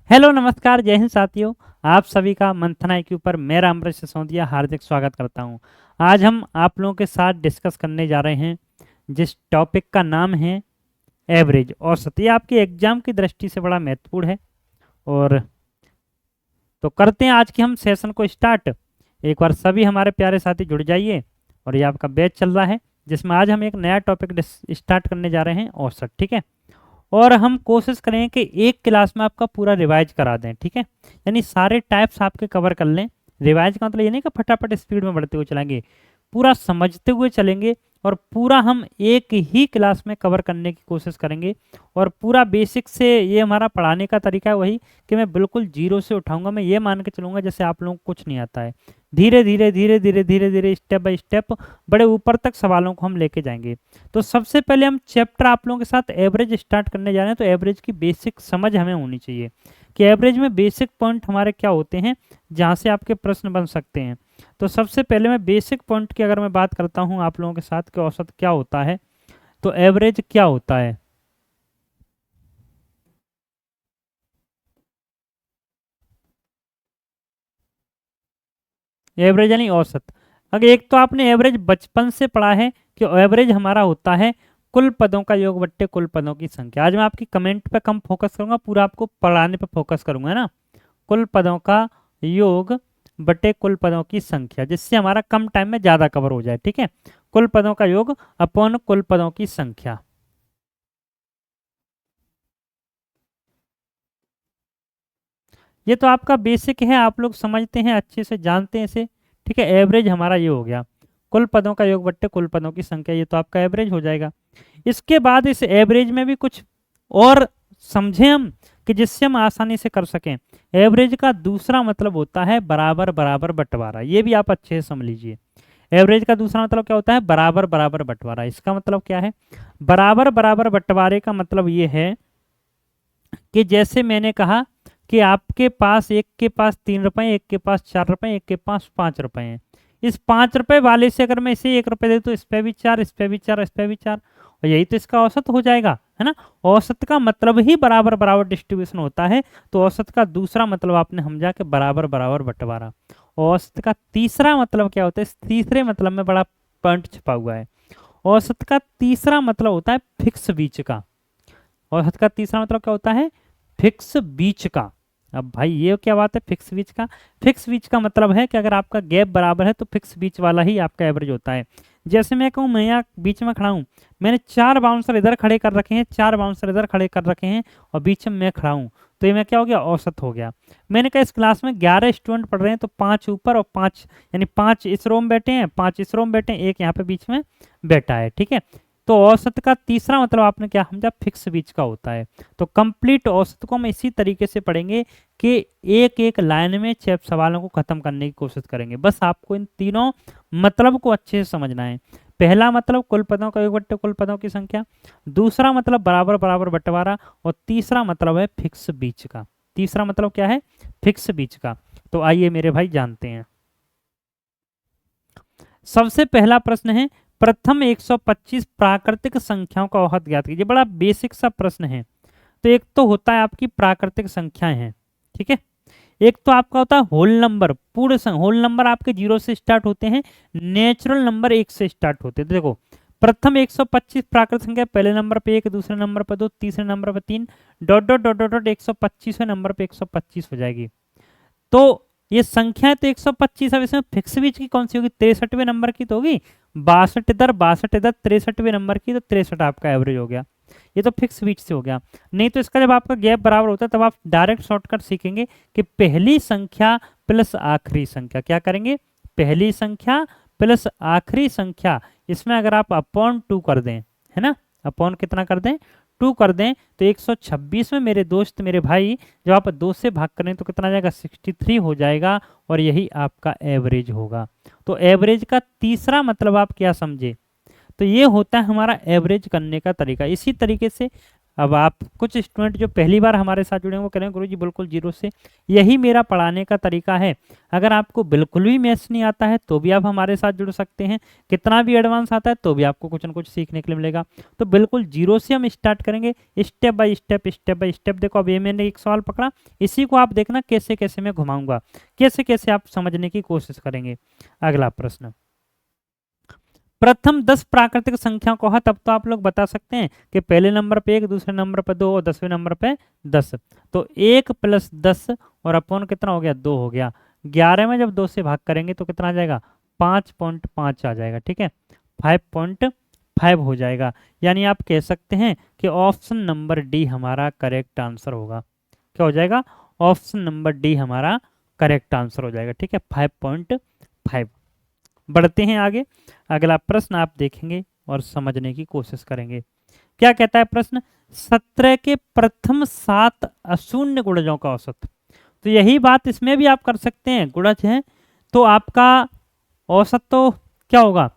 Hello नमस्कार जय हिंद साथियों। आप सभी का मंथन आईक्यू पर मेरा अमृत सिसोदिया हार्दिक स्वागत करता हूं। आज हम आप लोगों के साथ डिस्कस करने जा रहे हैं जिस टॉपिक का नाम है एवरेज। औसत ये आपके एग्जाम की दृष्टि से बड़ा महत्वपूर्ण है। और तो करते हैं आज के हम सेशन को स्टार्ट। एक बार सभी हमारे प्यारे साथी जुड़ जाइए। और ये आपका बैच चल रहा है जिसमें आज हम एक नया टॉपिक स्टार्ट करने जा रहे हैं औसत, ठीक है। और हम कोशिश करें कि एक क्लास में आपका पूरा रिवाइज करा दें, ठीक है। यानी सारे टाइप्स आपके कवर कर लें। रिवाइज का मतलब ये नहीं कि फटाफट स्पीड में बढ़ते हुए चलेंगे, पूरा समझते हुए चलेंगे। और पूरा हम एक ही क्लास में कवर करने की कोशिश करेंगे। और पूरा बेसिक से ये हमारा पढ़ाने का तरीका है वही कि मैं बिल्कुल जीरो से उठाऊंगा। मैं ये मान के चलूंगा जैसे आप लोगों को कुछ नहीं आता है। धीरे धीरे धीरे धीरे धीरे धीरे स्टेप बाय स्टेप बड़े ऊपर तक सवालों को हम लेके जाएंगे। तो सबसे पहले हम चैप्टर आप लोगों के साथ एवरेज स्टार्ट करने जा रहे हैं। तो एवरेज की बेसिक समझ हमें होनी चाहिए कि एवरेज में बेसिक पॉइंट हमारे क्या होते हैं जहाँ से आपके प्रश्न बन सकते हैं। तो सबसे पहले मैं बेसिक पॉइंट की अगर मैं बात करता हूँ आप लोगों के साथ कि औसत क्या होता है, तो एवरेज क्या होता है। एवरेज यानी औसत। अगर एक तो आपने एवरेज बचपन से पढ़ा है कि एवरेज हमारा होता है कुल पदों का योग बट्टे कुल पदों की संख्या। आज मैं आपकी कमेंट पे कम फोकस करूंगा, पूरा आपको पढ़ाने पे फोकस करूंगा, है ना। कुल पदों का योग बटे कुल पदों की संख्या, जिससे हमारा कम टाइम में ज्यादा कवर हो जाए, ठीक है। कुल पदों का योग अपॉन कुल पदों की संख्या। ये तो आपका बेसिक है, आप लोग समझते हैं, अच्छे से जानते हैं इसे, ठीक है। एवरेज हमारा ये हो गया कुल पदों का योग बट्टे कुल पदों की संख्या, ये तो आपका एवरेज हो जाएगा। इसके बाद इस एवरेज में भी कुछ और समझें हम कि जिससे हम आसानी से कर सकें। एवरेज का दूसरा मतलब होता है बराबर बराबर बंटवारा। ये भी आप अच्छे से समझ लीजिए। एवरेज का दूसरा मतलब क्या होता है, बराबर बराबर बंटवारा। इसका मतलब क्या है, बराबर बराबर बंटवारे का मतलब ये है कि जैसे मैंने कहा कि आपके पास एक के पास 3 रुपए, एक के पास 4 रुपए, एक के पास 5 रुपए हैं। इस 5 रुपए वाले से अगर मैं इसे 1 रुपए दे तो इस पे भी 4, इस पे भी 4, इस पे भी 4, और यही तो इसका औसत हो जाएगा, है ना। औसत का मतलब ही बराबर बराबर डिस्ट्रीब्यूशन होता है। तो औसत का दूसरा मतलब आपने समझा कि बराबर बराबर बंटवारा। औसत का तीसरा मतलब क्या होता है, इस तीसरे मतलब में बड़ा पॉइंट छुपा हुआ है। औसत का तीसरा मतलब होता है फिक्स बीच का। औसत का तीसरा मतलब क्या होता है, फिक्स बीच का। अब भाई ये क्या बात है फिक्स बीच का। फिक्स बीच का मतलब है कि अगर आपका गैप बराबर है तो फिक्स बीच वाला ही आपका एवरेज होता है। जैसे मैं कहूँ मैं यहाँ बीच में खड़ा हूँ, मैंने 4 बाउंसर इधर खड़े कर रखे हैं, 4 बाउंसर इधर खड़े कर रखे हैं, और बीच में मैं खड़ा हूँ, तो ये मैं क्या हो गया, औसत हो गया। मैंने कहा इस क्लास में 11 स्टूडेंट पढ़ रहे हैं, तो 5 ऊपर और 5, यानी 5 इस रो में बैठे हैं, 5 इस रो में बैठे हैं, एक यहाँ पे बीच में बैठा है, ठीक है। तो औसत का तीसरा मतलब आपने क्या समझा, फिक्स बीच का होता है। तो कंप्लीट औसत को हम इसी तरीके से पढ़ेंगे कि एक एक लाइन में 6 सवालों को खत्म करने की कोशिश करेंगे। बस आपको इन तीनों मतलब को अच्छे से समझना है। पहला मतलब कुल पदों का योग बट्टे कुल पदों की संख्या, दूसरा मतलब बराबर बराबर बंटवारा, और तीसरा मतलब है फिक्स बीच का। तीसरा मतलब क्या है, फिक्स बीच का। तो आइए मेरे भाई जानते हैं। सबसे पहला प्रश्न है, प्रथम 125 प्राकृतिक संख्याओं का औसत ज्ञात कीजिए। बड़ा बेसिक सा प्रश्न है। तो एक तो होता है आपकी प्राकृतिक संख्याएं हैं, ठीक है। एक तो आपका होता है होल नंबर, पूर्ण होल नंबर आपके 0 से स्टार्ट होते हैं, नेचुरल नंबर 1 से स्टार्ट होते हैं। तो देखो प्रथम 125 प्राकृतिक संख्या, पहले नंबर पे 1, दूसरे नंबर पे 2, तीसरे नंबर पे 3, dot dot dot dot dot 125वें नंबर पे 125 हो जाएगी। तो ये संख्याएं तो 125, अब इसमें फिक्स बीच की कौन सी होगी, 63वें नंबर की तो होगी। 62 इधर 62 इधर 63वें नंबर की, तो 63 आपका एवरेज हो गया। ये तो फिक्स बीच से हो गया। नहीं तो इसका जब आपका गैप बराबर होता है तब आप डायरेक्ट शॉर्टकट सीखेंगे कि पहली संख्या प्लस आखिरी संख्या क्या करेंगे, पहली संख्या प्लस आखिरी संख्या, इसमें अगर आप अपॉन 2 कर दें, है ना, अपॉन कितना कर दें, 2 कर दें, तो 126 में मेरे दोस्त मेरे भाई जब आप 2 से भाग करें तो कितना आ जाएगा, 63 हो जाएगा, और यही आपका एवरेज होगा। तो एवरेज का तीसरा मतलब आप क्या समझे, तो ये होता है हमारा एवरेज करने का तरीका। इसी तरीके से अब आप कुछ स्टूडेंट जो पहली बार हमारे साथ जुड़े हैं वो कह रहे हैं गुरुजी बिल्कुल जीरो से, यही मेरा पढ़ाने का तरीका है। अगर आपको बिल्कुल भी मैथ्स नहीं आता है तो भी आप हमारे साथ जुड़ सकते हैं, कितना भी एडवांस आता है तो भी आपको कुछ ना कुछ सीखने के लिए मिलेगा। तो बिल्कुल जीरो से हम स्टार्ट करेंगे, step by step, step by step. देखो अब ये मैंने एक सवाल पकड़ा, इसी को आप देखना कैसे कैसे मैं घुमाऊंगा, कैसे कैसे आप समझने की कोशिश करेंगे। अगला प्रश्न, प्रथम 10 प्राकृतिक संख्याओं को, तब तो आप लोग बता सकते हैं कि पहले नंबर पे 1, दूसरे नंबर पे 2 और 10वें नंबर पे 10। तो 1 + 10 और अपॉन कितना हो गया, 2 हो गया। 11 में जब 2 से भाग करेंगे तो कितना आ जाएगा, 5.5 आ जाएगा। ठीक है, 5.5 हो जाएगा। यानी आप कह सकते हैं कि ऑप्शन नंबर डी हमारा करेक्ट आंसर होगा। क्या हो जाएगा, ऑप्शन नंबर डी हमारा करेक्ट आंसर हो जाएगा। ठीक है, 5.5। बढ़ते हैं आगे, अगला प्रश्न आप देखेंगे और समझने की कोशिश करेंगे। क्या कहता है प्रश्न, 17 के प्रथम 7 अशून्य गुणजों का औसत। तो यही बात इसमें भी आप कर सकते हैं, गुणज है तो आपका औसत तो क्या होगा,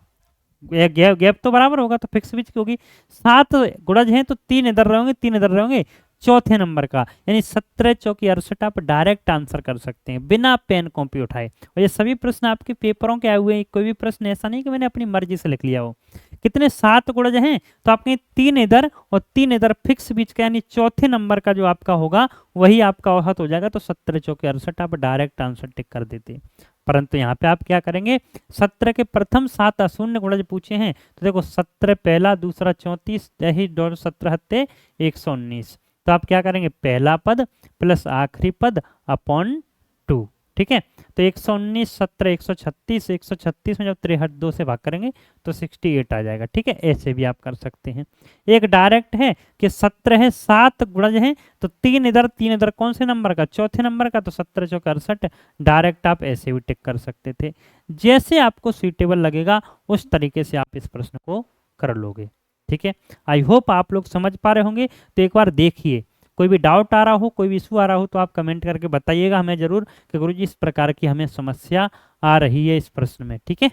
गैप तो बराबर होगा, तो फिक्स बीच की होगी। 7 गुणज हैं तो 3 इधर रहेंगे, 3 इधर रहेंगे, चौथे नंबर का, यानी 17 चौकी 68 आप डायरेक्ट आंसर कर सकते हैं बिना पेन कॉपी उठाए। और ये सभी प्रश्न आपके पेपरों के आए हुए हैं, कोई भी प्रश्न ऐसा नहीं कि मैंने अपनी मर्जी से लिख लिया हो। कितने 7 गुणज हैं तो आपके 3 इधर और 3 इधर फिक्स बीच का, यानी चौथे नंबर का जो आपका होगा वही आपका औसत हो जाएगा। तो 17 चौकी 68 आप डायरेक्ट आंसर टिक कर देते। परंतु यहाँ पे आप क्या करेंगे, 17 के प्रथम 7 अशून्य गुणज पूछे हैं तो देखो 17 पहला, दूसरा 34, यही 17 हत्ते 119। तो आप क्या करेंगे, पहला पद प्लस आखिरी पद अपॉन 2। ठीक है, तो 119, 17, 136, 136 में जब 63 2 से भाग करेंगे तो 68 आ जाएगा। ठीक है, ऐसे भी आप कर सकते हैं। एक डायरेक्ट है कि 17 है, 7 गुणज है तो 3 इधर 3 इधर, कौन से नंबर का, चौथे नंबर का, तो 17 चौका 68 डायरेक्ट आप ऐसे भी टिक कर सकते थे। जैसे आपको सुइटेबल लगेगा उस तरीके से आप इस प्रश्न को कर लोगे। ठीक है, आई होप आप लोग समझ पा रहे होंगे। तो एक बार देखिए, कोई भी डाउट आ रहा हो, कोई भी इशू आ रहा हो तो आप कमेंट करके बताइएगा हमें जरूर कि गुरुजी इस प्रकार की हमें समस्या आ रही है इस प्रश्न में। ठीक है,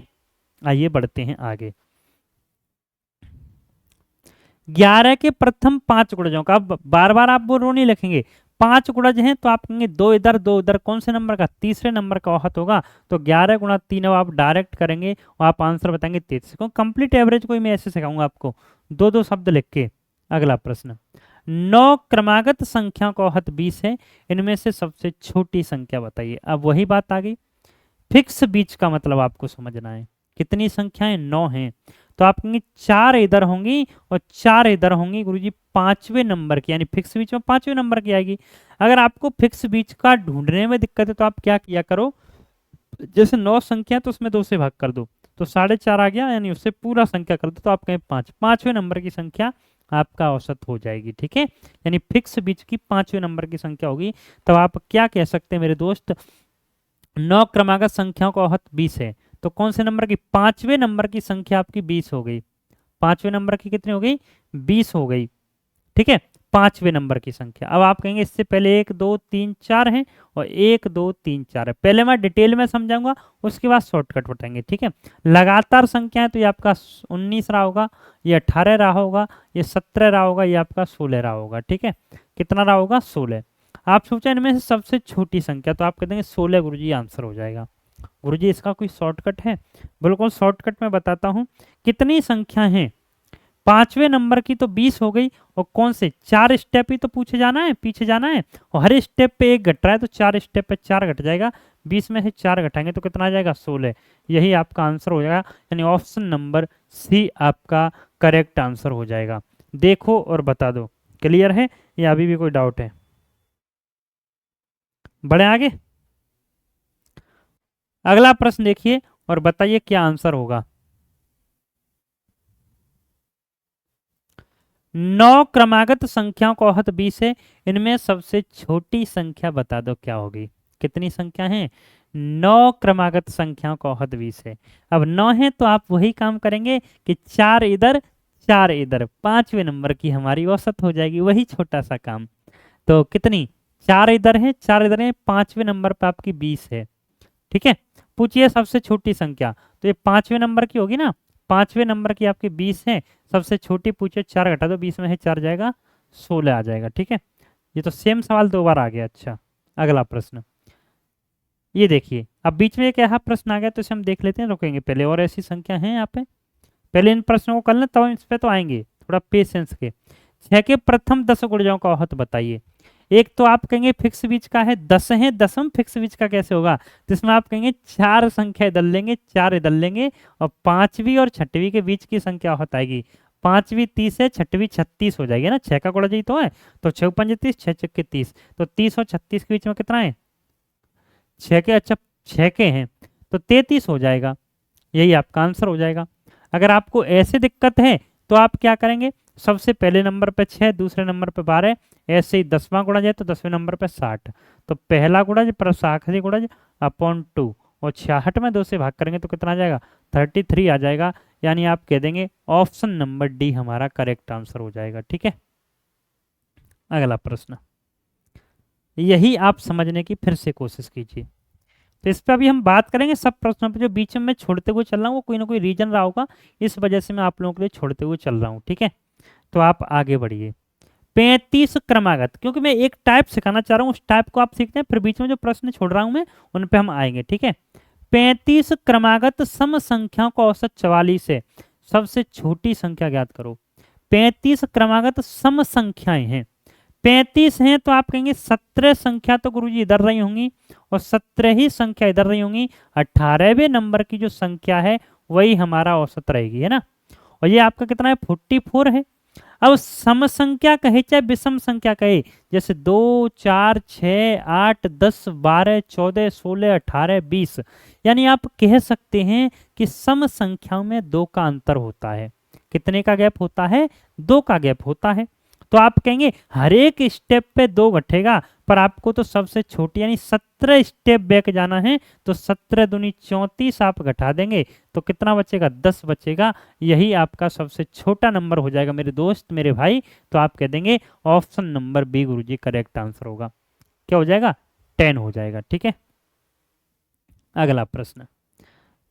आइए बढ़ते हैं आगे। 11 के प्रथम 5 गुणजों का, अब बार बार आप वो रो नहीं लिखेंगे, 5 गुणज हैं तो आप कहेंगे 2 इधर 2 उधर, कौन से नंबर का, तीसरे नंबर का औसत होगा। तो 11 गुणा 3 आप डायरेक्ट करेंगे और आप आंसर बताएंगे 33। कंप्लीट एवरेज कोई मैं ऐसे सिखाऊंगा आपको, 2-2 शब्द लिख के। अगला प्रश्न, 9 क्रमागत संख्या का औसत 20 है, इनमें से सबसे छोटी संख्या बताइए। अब वही बात आ गई, फिक्स बीच का मतलब आपको समझना है। कितनी संख्याएं, 9 हैं तो आप कहेंगे 4 इधर होंगी और 4 इधर होंगी गुरुजी 5वें नंबर की, यानी फिक्स बीच में 5वें नंबर की आएगी। अगर आपको फिक्स बीच का ढूंढने में दिक्कत है तो आप क्या किया करो, जैसे 9 संख्या तो उसमें 2 से भाग कर दो तो 4.5 आ गया, यानी उससे पूरा संख्या कर दो तो आप कहें 5, 5वें नंबर की संख्या आपका औसत हो जाएगी। ठीक है, यानी फिक्स बीच की 5वें नंबर की संख्या होगी। तो आप क्या कह सकते हैं मेरे दोस्त, 9 क्रमागत संख्याओं का औसत 20 है तो कौन से नंबर की, 5वें नंबर की संख्या आपकी 20 हो गई। 5वें नंबर की कितनी हो गई, 20 हो गई। ठीक है, 5वें नंबर की संख्या। अब आप कहेंगे इससे पहले 1 2 3 4 है और 1 2 3 4 है, पहले मैं डिटेल में समझाऊंगा उसके बाद शॉर्टकट बताएंगे। ठीक है, लगातार संख्या है तो ये आपका 19 रहा होगा, ये 18 रहा होगा, ये 17 रहा होगा, ये आपका 16 रहा होगा। ठीक है, कितना रहा होगा, 16। आप सोचा इनमें से सबसे छोटी संख्या, तो आप कहते हैं 16 गुरुजी आंसर हो जाएगा। गुरुजी इसका कोई शॉर्टकट है, बिल्कुल शॉर्टकट में बताता हूँ। कितनी संख्या है, 5वें नंबर की तो 20 हो गई, और कौन से 4 स्टेप ही तो पूछे जाना है, पीछे जाना है, और हर स्टेप पे 1 घट रहा है तो 4 स्टेप पे 4 घट जाएगा, 20 में से 4 घटाएंगे तो कितना आ जाएगा, 16। यही आपका आंसर हो जाएगा, यानी ऑप्शन नंबर सी आपका करेक्ट आंसर हो जाएगा। देखो और बता दो, क्लियर है या अभी भी कोई डाउट है। बढ़े आगे, अगला प्रश्न देखिए और बताइए क्या आंसर होगा। 9 क्रमागत संख्याओं का औसत 20 है, इनमें सबसे छोटी संख्या बता दो क्या होगी। कितनी संख्या है, 9 क्रमागत संख्याओं का औसत 20 है। अब 9 है तो आप वही काम करेंगे कि 4 इधर 4 इधर, 5वें नंबर की हमारी औसत हो जाएगी, वही छोटा सा काम। तो कितनी, 4 इधर है 4 इधर है, 5वें नंबर पर आपकी 20 है। ठीक है, पूछिए सबसे छोटी संख्या, तो ये 5वें नंबर की होगी ना, 5वें नंबर की आपकी 20 है, सबसे छोटी पूछिए, 4 घटा दो 20 में है 4 जाएगा 16 आ जाएगा। ठीक है, ये तो सेम सवाल 2 बार आ गया। अच्छा, अगला प्रश्न ये देखिए, अब बीच में एक यहाँ प्रश्न आ गया तो इसे हम देख लेते हैं, रुकेंगे पहले। और ऐसी संख्या है यहाँ पे, पहले इन प्रश्नों को कर लें तब हम इस पे तो आएंगे, थोड़ा पेशेंस के। 6 के प्रथम 10 गुणजों का औसत बताइए। एक तो आप कहेंगे फिक्स बीच का है, 10 है, दसम फिक्स बीच का कैसे होगा, तो इसमें आप कहेंगे 4 संख्या इधर लेंगे, 4 इधर लेंगे, और 5वीं और 6वीं के बीच की संख्या औसत आएगी। 5वीं 30 है, 6वीं 36 हो जाएगी ना, 6 का गुणज ही तो है, तो 6 पंजे 30, 6 चक्के 30, तो 30 और 36 के बीच में कितना है, 6 के। अच्छा, 6 के हैं तो 33 हो जाएगा, यही आपका आंसर हो जाएगा। अगर आपको ऐसे दिक्कत है तो आप क्या करेंगे, सबसे पहले नंबर पे 6, दूसरे नंबर पे 12, ऐसे ही 10वां गुणज है तो 10वें नंबर पे 60, तो पहला गुणज प्लस आखिरी गुणज अपॉन 2, और 66 में 2 से भाग करेंगे तो कितना आ जाएगा, 33 आ जाएगा। यानी आप कह देंगे ऑप्शन नंबर डी हमारा करेक्ट आंसर हो जाएगा। ठीक है, अगला प्रश्न, यही आप समझने की फिर से कोशिश कीजिए। तो इस पर अभी हम बात करेंगे, सब प्रश्नों पे जो बीच में मैं छोड़ते हुए चल रहा हूँ वो कोई ना कोई रीजन रहा होगा, इस वजह से मैं आप लोगों के लिए छोड़ते हुए चल रहा हूँ। ठीक है, तो आप आगे बढ़िए। 35 क्रमागत, क्योंकि मैं एक टाइप सिखाना चाह रहा हूँ, उस टाइप को आप सीखते हैं, फिर बीच में जो प्रश्न छोड़ रहा हूँ मैं उन पे हम आएंगे। ठीक है, 35 क्रमागत सम संख्याओं का औसत 44 है, सबसे छोटी संख्या ज्ञात करो। 35 क्रमागत सम संख्याएं हैं, 35 हैं तो आप कहेंगे 17 संख्या तो गुरुजी इधर रही होंगी और 17 ही संख्या इधर रही होंगी, 18वें नंबर की जो संख्या है वही हमारा औसत रहेगी, है ना। और ये आपका कितना है, 44 है। अब सम संख्या कहे चाहे विषम संख्या कहे, जैसे 2, 4, 6, 8, 10, 12, 14, 16, 18, 20, यानी आप कह सकते हैं कि सम संख्याओं में 2 का अंतर होता है। कितने का गैप होता है, 2 का गैप होता है। तो आप कहेंगे हर एक स्टेप पे 2 घटेगा, पर आपको तो सबसे छोटी यानी 17 स्टेप बैक जाना है, तो 17 दूनी 34 आप घटा देंगे तो कितना बचेगा, 10 बचेगा। यही आपका सबसे छोटा नंबर हो जाएगा मेरे दोस्त, मेरे भाई। तो आप कह देंगे ऑप्शन नंबर बी गुरुजी करेक्ट आंसर होगा। क्या हो जाएगा, 10 हो जाएगा। ठीक है, अगला प्रश्न,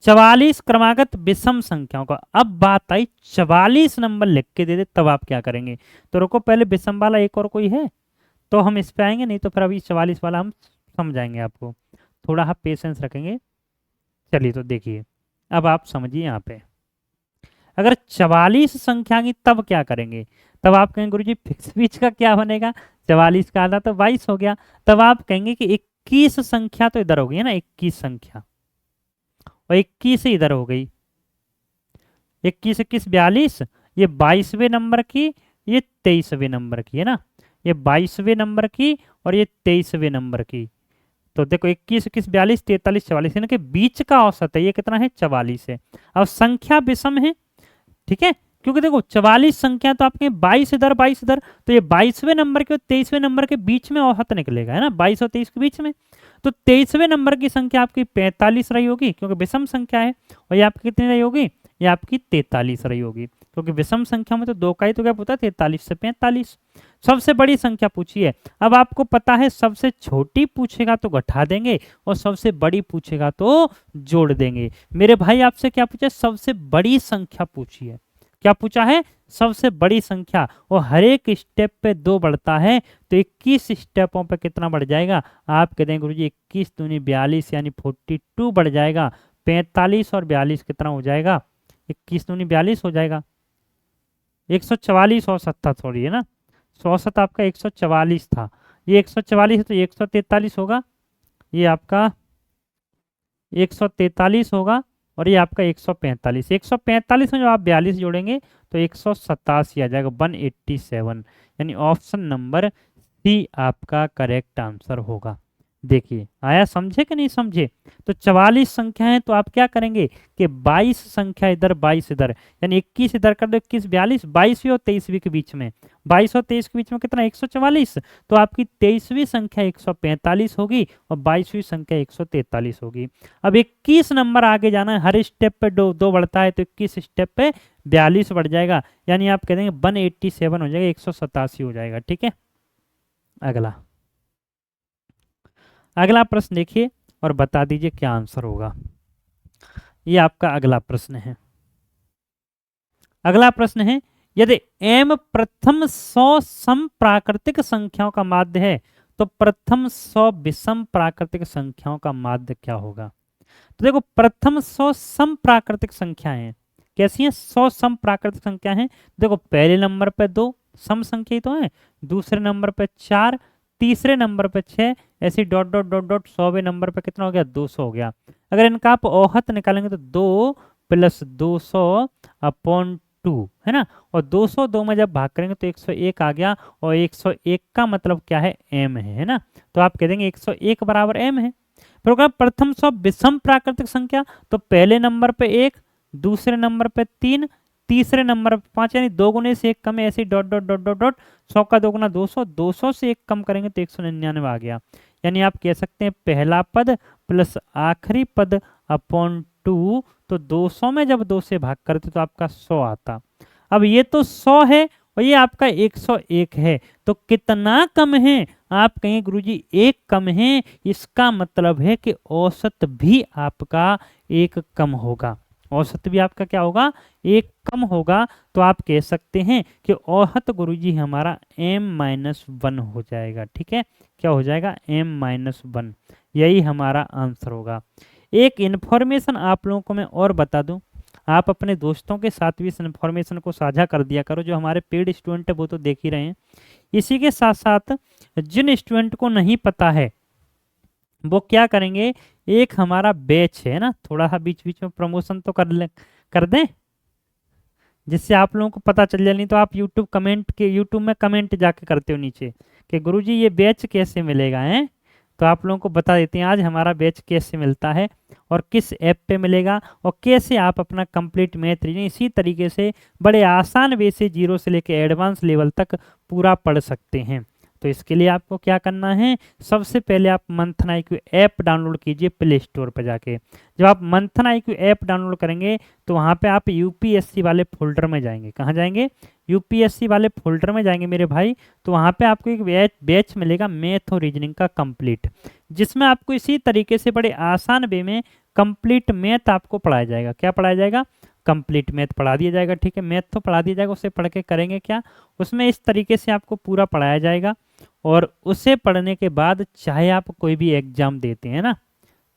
44 क्रमागत विषम संख्याओं का। अब बात आई 44 नंबर लिख के दे दे तब आप क्या करेंगे, तो रुको पहले विषम वाला एक और कोई है तो हम इस पे आएंगे, नहीं तो फिर अभी 44 वाला हम समझाएंगे आपको, थोड़ा आप पेशेंस रखेंगे। चलिए तो देखिए, अब आप समझिए यहाँ पे, अगर 44 संख्या की तब क्या करेंगे, तब आप कहेंगे गुरुजी फिक्स बीच का क्या बनेगा, 44 का आधा तो 22 हो गया। तब आप कहेंगे कि 21 संख्या तो इधर हो गई है ना, 21 संख्या, और 21 इधर हो गई, 21 21 42, ये 22वें नंबर की, ये 23वें नंबर की, है ना, ये 22वें नंबर की और ये 23वें नंबर की। तो देखो 21 21 42 43 44, इनके बीच का औसत है, ये कितना है, 44 है। अब संख्या विषम है, ठीक है, क्योंकि देखो 44 संख्या तो आपके 22 इधर 22 इधर, तो ये 22वें नंबर के और 23वें नंबर के बीच में औसत निकलेगा, है ना, 22 और 23 के बीच में। तो 23वें नंबर की संख्या आपकी 45 रही होगी क्योंकि विषम संख्या है, और ये आपकी कितनी रही होगी, ये आपकी 43 रही होगी, क्योंकि विषम संख्या में तो 2 का ही तो गैप होता है, 43 से 45। सबसे बड़ी संख्या पूछी है, अब आपको पता है सबसे छोटी पूछेगा तो घटा देंगे और सबसे बड़ी पूछेगा तो जोड़ देंगे। मेरे भाई आपसे क्या पूछा, सबसे बड़ी संख्या पूछी है, क्या पूछा है, सबसे बड़ी संख्या, और हर एक स्टेप पे 2 बढ़ता है, तो 21 स्टेपों पे कितना बढ़ जाएगा, आप कहते हैं गुरुजी 21 दूनी 42 यानी 42 बढ़ जाएगा। 45 और 42 कितना हो जाएगा, 21 दूनी 42 हो जाएगा, 144 और 70 थोड़ी है ना, 100 आपका 144 था, ये 144 है तो 143 होगा, ये आपका 143 होगा, और ये आपका 145, 145 में जब आप 42 जोड़ेंगे तो 187 आ जाएगा, 187, यानी ऑप्शन नंबर सी आपका करेक्ट आंसर होगा। देखिए आया, समझे कि नहीं समझे। तो 44 संख्या है तो आप क्या करेंगे कि 22 संख्या इधर 22 इधर, यानी 21 इधर कर दो, 21 42, 22वीं और 23वीं के बीच में, 22 और 23 के बीच में कितना 144, तो आपकी 23वीं संख्या 145 होगी और 22वीं संख्या 143 होगी। अब 21 नंबर आगे जाना है, हर स्टेप पे 2 बढ़ता है, तो 21 स्टेप पे 42 बढ़ जाएगा, यानी आप कह देंगे 187 हो जाएगा, 187 हो जाएगा। ठीक है, अगला प्रश्न देखिए और बता दीजिए क्या आंसर होगा। ये आपका अगला प्रश्न है। अगला प्रश्न है, यदि m प्रथम 100 सम प्राकृतिक संख्याओं का माध्य है तो प्रथम 100 विषम प्राकृतिक संख्याओं का माध्य क्या होगा? तो देखो प्रथम 100 सम प्राकृतिक संख्याएं हैं। कैसी हैं? 100 सम प्राकृतिक संख्या हैं। देखो पहले नंबर पे 2 सम संख्या ही तो है, दूसरे नंबर पे 4, तीसरे नंबर पे 6, ऐसे डॉट डॉट डॉट डॉट 100वें नंबर पे कितना हो गया? 200 हो गया। अगर इनका आप औहत निकालेंगे तो 2 + 200/2 है ना, और 202 में जब भाग करेंगे तो 101 आ गया, और 101 का मतलब क्या है? m है ना। तो आप कह देंगे 101 बराबर m है। फिर होगा प्रथम 100 विषम प्राकृतिक संख्या, तो पहले नंबर पे 1, दूसरे नंबर पे 3, तीसरे नंबर पे 5, यानी 2 गुने से 1 कम है, ऐसे dot dot dot dot dot 100 का 2 गुना 200, 200 से 1 कम करेंगे तो 199 आ गया। यानी आप कह सकते हैं पहला पद प्लस आखिरी पद अपॉन 2, तो 200 में जब 2 से भाग करते तो आपका 100 आता। अब ये तो 100 है और ये आपका 101 है, तो कितना कम है? आप कहें गुरुजी 1 कम है, इसका मतलब है कि औसत भी आपका 1 कम होगा। औसत भी आपका क्या होगा? 1 कम होगा। तो आप कह सकते हैं कि औसत गुरुजी हमारा m-1 हो जाएगा। ठीक है, क्या हो जाएगा? m-1। यही हमारा आंसर होगा। एक इन्फॉर्मेशन आप लोगों को मैं और बता दूं, आप अपने दोस्तों के साथ भी इस इन्फॉर्मेशन को साझा कर दिया करो। जो हमारे पेड स्टूडेंट है वो तो देख ही रहे हैं, इसी के साथ साथ जिन स्टूडेंट को नहीं पता है वो क्या करेंगे, एक हमारा बैच है ना, थोड़ा सा बीच बीच में प्रमोशन तो कर दें, जिससे आप लोगों को पता चल जाए। नहीं तो आप यूट्यूब में कमेंट जाके करते हो नीचे कि गुरुजी ये बैच कैसे मिलेगा है, तो आप लोगों को बता देते हैं आज हमारा बैच कैसे मिलता है और किस ऐप पे मिलेगा, और कैसे आप अपना कंप्लीट मैथ रीजनिंग इसी तरीके से बड़े आसान वे से 0 से लेकर एडवांस लेवल तक पूरा पढ़ सकते हैं। तो इसके लिए आपको क्या करना है, सबसे पहले आप मंथन IQ ऐप डाउनलोड कीजिए प्ले स्टोर पर जाके। जब आप मंथन IQ ऐप डाउनलोड करेंगे तो वहाँ पे आप यूपीएससी वाले फोल्डर में जाएंगे। कहाँ जाएंगे? यूपीएससी वाले फोल्डर में जाएंगे मेरे भाई। तो वहाँ पे आपको एक बैच मिलेगा मैथ और रीजनिंग का कंप्लीट, जिसमें आपको इसी तरीके से बड़े आसान वे में कंप्लीट मैथ आपको पढ़ाया जाएगा। क्या पढ़ाया जाएगा? कंप्लीट मैथ पढ़ा दिया जाएगा। ठीक है, मैथ तो पढ़ा दिया जाएगा, उसे पढ़ के करेंगे क्या, उसमें इस तरीके से आपको पूरा पढ़ाया जाएगा। और उसे पढ़ने के बाद चाहे आप कोई भी एग्जाम देते हैं ना,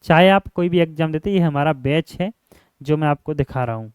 चाहे आप कोई भी एग्जाम देते हैं, ये हमारा बैच है जो मैं आपको दिखा रहा हूँ।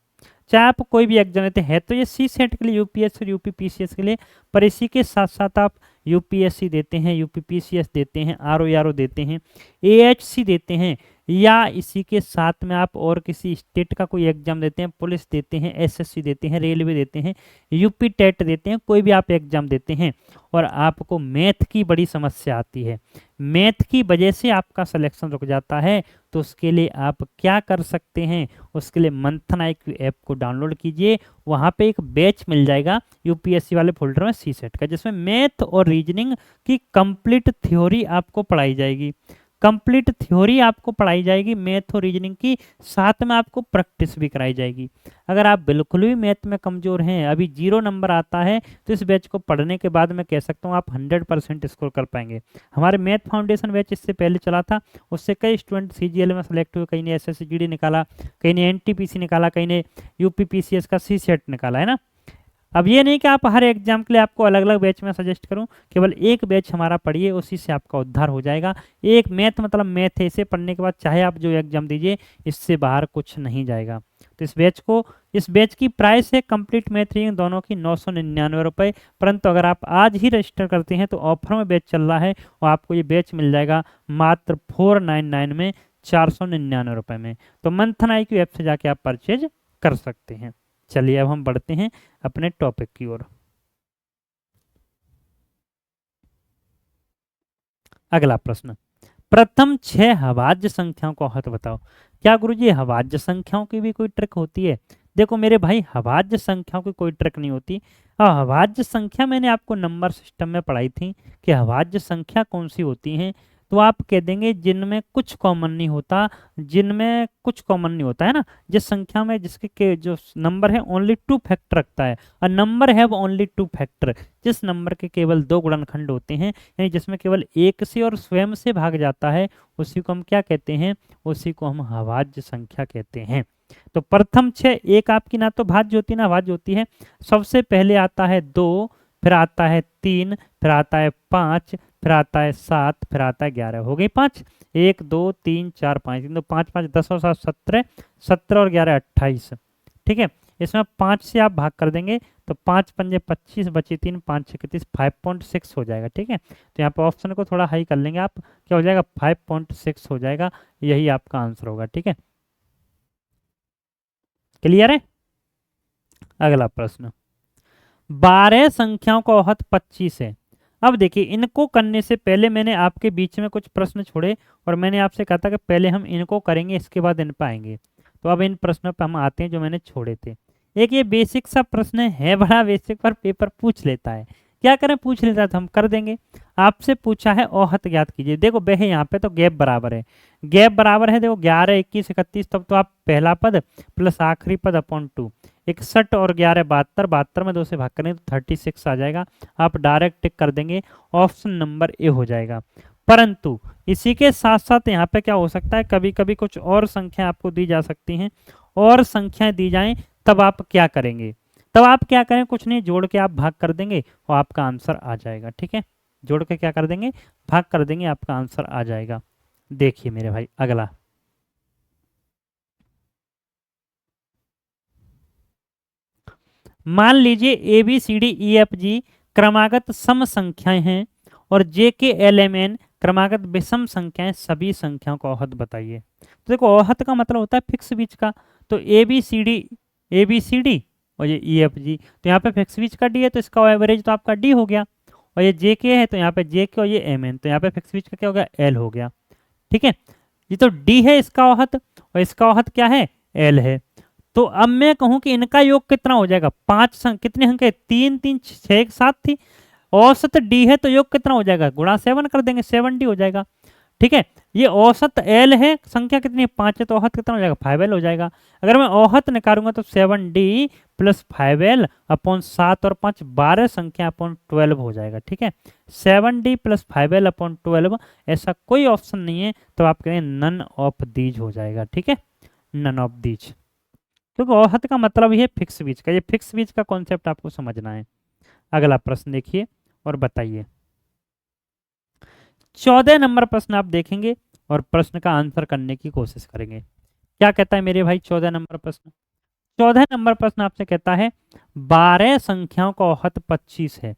चाहे आप कोई भी एग्जाम देते हैं तो ये सी सेट के लिए, यूपीएससी और यूपीपीसीएस के लिए, पर इसी के साथ साथ आप यूपीएससी देते हैं, यूपीपीसीएस देते हैं, आरओ देते हैं, एएचसी देते हैं, या इसी के साथ में आप और किसी स्टेट का कोई एग्जाम देते हैं, पुलिस देते हैं, एसएससी देते हैं, रेलवे देते हैं, यूपी टेट देते हैं, कोई भी आप एग्जाम देते हैं और आपको मैथ की बड़ी समस्या आती है, मैथ की वजह से आपका सिलेक्शन रुक जाता है, तो उसके लिए आप क्या कर सकते हैं, उसके लिए मंथन IQ ऐप को डाउनलोड कीजिए। वहाँ पे एक बैच मिल जाएगा यूपीएससी वाले फोल्डर में सी सेट का, जिसमें मैथ और रीजनिंग की कंप्लीट थ्योरी आपको पढ़ाई जाएगी। कंप्लीट थ्योरी आपको पढ़ाई जाएगी मैथ और रीजनिंग की, साथ में आपको प्रैक्टिस भी कराई जाएगी। अगर आप बिल्कुल भी मैथ में कमज़ोर हैं, अभी 0 नंबर आता है, तो इस बैच को पढ़ने के बाद मैं कह सकता हूँ आप 100% स्कोर कर पाएंगे। हमारे मैथ फाउंडेशन बैच इससे पहले चला था, उससे कई स्टूडेंट CGL में सेलेक्ट हुए, कहीं ने SSC GD निकाला, कहीं ने NTPC निकाला, कहीं ने UPPCS का C सेट निकाला है ना। अब ये नहीं कि आप हर एग्जाम के लिए आपको अलग अलग बैच में सजेस्ट करूं, केवल एक बैच हमारा पढ़िए, उसी से आपका उद्धार हो जाएगा। एक मैथ मतलब मैथ है, इसे पढ़ने के बाद चाहे आप जो एग्जाम दीजिए, इससे बाहर कुछ नहीं जाएगा। तो इस बैच की प्राइस है कंप्लीट मैथ रीजनिंग दोनों की 999 रुपये, परंतु अगर आप आज ही रजिस्टर करते हैं तो ऑफर में बैच चल रहा है और आपको ये बैच मिल जाएगा मात्र 499 में, 499 रुपये में। तो मंथन IQ ऐप से जाके आप परचेज कर सकते हैं। चलिए अब हम बढ़ते हैं अपने टॉपिक की ओर। अगला प्रश्न, प्रथम 6 अभाज्य संख्याओं को औसत बताओ। क्या गुरुजी अभाज्य संख्याओं की भी कोई ट्रिक होती है? देखो मेरे भाई, अभाज्य संख्याओं की कोई ट्रिक नहीं होती। अभाज्य संख्या मैंने आपको नंबर सिस्टम में पढ़ाई थी कि अभाज्य संख्या कौन सी होती हैं, तो आप कह देंगे जिनमें कुछ कॉमन नहीं होता, जिनमें कुछ कॉमन नहीं होता है ना, जिस संख्या में जिसके जो नंबर है ओनली 2 फैक्टर रखता है, और नंबर है वो ओनली 2 फैक्टर, जिस नंबर के केवल 2 गुणनखंड होते हैं, यानी जिसमें केवल 1 से और स्वयं से भाग जाता है, उसी को हम क्या कहते हैं, उसी को हम अभाज्य संख्या कहते हैं। तो प्रथम 6 एक आपकी ना तो भाज्य होती ना भाज्य होती है। सबसे पहले आता है 2, फिर आता है 3, फिर आता है 5, फिर आता है 7, फिर आता है 11। हो गई 5, 1 2 3 4 5, 5 5 10 और 7 17, 17 और 11 28। ठीक है, इसमें 5 से आप भाग कर देंगे तो 5 पंजे 25, बची 3, 5 6 30, 5.6 हो जाएगा। ठीक है, तो यहाँ पे ऑप्शन को थोड़ा हाई कर लेंगे आप, क्या हो जाएगा 5.6 हो जाएगा, यही आपका आंसर होगा। ठीक है, क्लियर है। अगला प्रश्न, 12 संख्याओं का औसत 25 है। अब देखिए, इनको करने से पहले मैंने आपके बीच में कुछ प्रश्न छोड़े और मैंने आपसे कहा था कि पहले हम इनको करेंगे, इसके बाद इन पर आएंगे। तो अब इन प्रश्नों पर हम आते हैं जो मैंने छोड़े थे। एक ये बेसिक सा प्रश्न है, बड़ा बेसिक, पर पेपर पूछ लेता है। क्या करें, पूछ लेता है तो हम कर देंगे। आपसे पूछा है औसत ज्ञात कीजिए। देखो बहे यहाँ पे तो गैप बराबर है, गैप बराबर है। देखो 11 21 31, तब तो आप पहला पद प्लस आखिरी पद अपॉन 2, 61 और 11 72, 72 में 2 से भाग करें तो 36 आ जाएगा। आप डायरेक्ट टिक कर देंगे, ऑप्शन नंबर ए हो जाएगा। परंतु इसी के साथ साथ यहाँ पे क्या हो सकता है, कभी कभी कुछ और संख्या आपको दी जा सकती हैं, और संख्याएं दी जाएं तब आप क्या करेंगे, तब आप क्या करें, कुछ नहीं, जोड़ के आप भाग कर देंगे और आपका आंसर आ जाएगा। ठीक है, जोड़ के क्या कर देंगे, भाग कर देंगे, आपका आंसर आ जाएगा। देखिए मेरे भाई, अगला, मान लीजिए A B C D E F G क्रमागत सम संख्याएं हैं और जे के एल एम एन क्रमागत विषम संख्याएं, सभी संख्याओं का औसत बताइए। तो देखो, औसत का मतलब होता है फिक्स बीच का। तो ए बी सी डी और ये ई एफ जी, तो यहाँ पे फिक्स बीच का डी है तो इसका एवरेज तो आपका डी हो गया। और ये जे के है तो यहाँ पे जे के, और ये एम एन, तो यहाँ पे फिक्स बीच का क्या हो गया, एल हो गया। ठीक है, ये तो डी है इसका औसत, और इसका औसत क्या है, एल है। तो अब मैं कहूं कि इनका योग कितना हो जाएगा, कितने अंक है, 3 3 6 7 थी। औसत डी है तो योग कितना हो जाएगा, गुणा 7 कर देंगे, 7d हो जाएगा। ठीक है, ये औसत एल है, संख्या कितनी है, 5 है, तो औसत कितना हो जाएगा, 5l हो जाएगा। अगर मैं औसत निकालूंगा तो 7d प्लस 5l अपॉन 7 और 5 12 संख्या अपॉन 12 हो जाएगा। ठीक है, 7d प्लस 5l अपॉन 12, ऐसा कोई ऑप्शन नहीं है, तो आप कहें नन ऑफ दीज हो जाएगा। ठीक है, नन ऑफ दीज, क्योंकि औसत का मतलब ही है फिक्स बीच का। ये फिक्स बीच का कॉन्सेप्ट आपको समझना है। अगला प्रश्न देखिए और बताइए। 14 नंबर प्रश्न आप देखेंगे और प्रश्न का आंसर करने की कोशिश करेंगे। क्या कहता है मेरे भाई 14 नंबर प्रश्न, 14 नंबर प्रश्न आपसे कहता है 12 संख्याओं का औसत 25 है।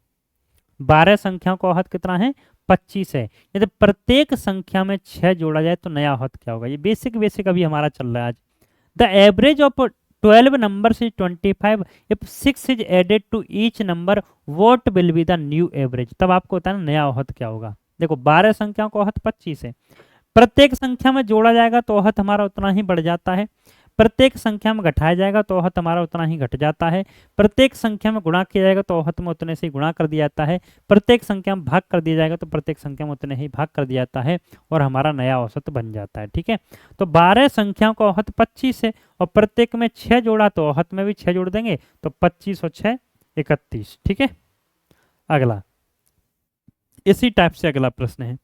12 संख्याओं का औसत कितना है, 25 है। यदि प्रत्येक संख्या में 6 जोड़ा जाए तो नया औसत क्या होगा। ये बेसिक बेसिक अभी हमारा चल रहा है आज। The average of 12 numbers is 25 if 6 is added to each number what will be the new average। तब आपको बताना नया औसत क्या होगा। देखो 12 संख्याओं का औसत 25 है, प्रत्येक संख्या में जोड़ा जाएगा तो औसत हमारा उतना ही बढ़ जाता है, प्रत्येक संख्या में घटाया जाएगा तो औसत हमारा उतना ही घट जाता है, प्रत्येक संख्या में गुणा किया जाएगा तो औसत में उतने से ही गुणा कर दिया जाता है, प्रत्येक संख्या में भाग कर दिया जाएगा तो प्रत्येक संख्या में उतने ही भाग कर दिया जाता है, और हमारा नया औसत बन जाता है। ठीक है, तो 12 संख्याओं का औसत 25 है और प्रत्येक में 6 जोड़ा तो औसत में भी 6 जोड़ देंगे तो 25 और 6 31। ठीक है, अगला इसी टाइप से अगला प्रश्न है,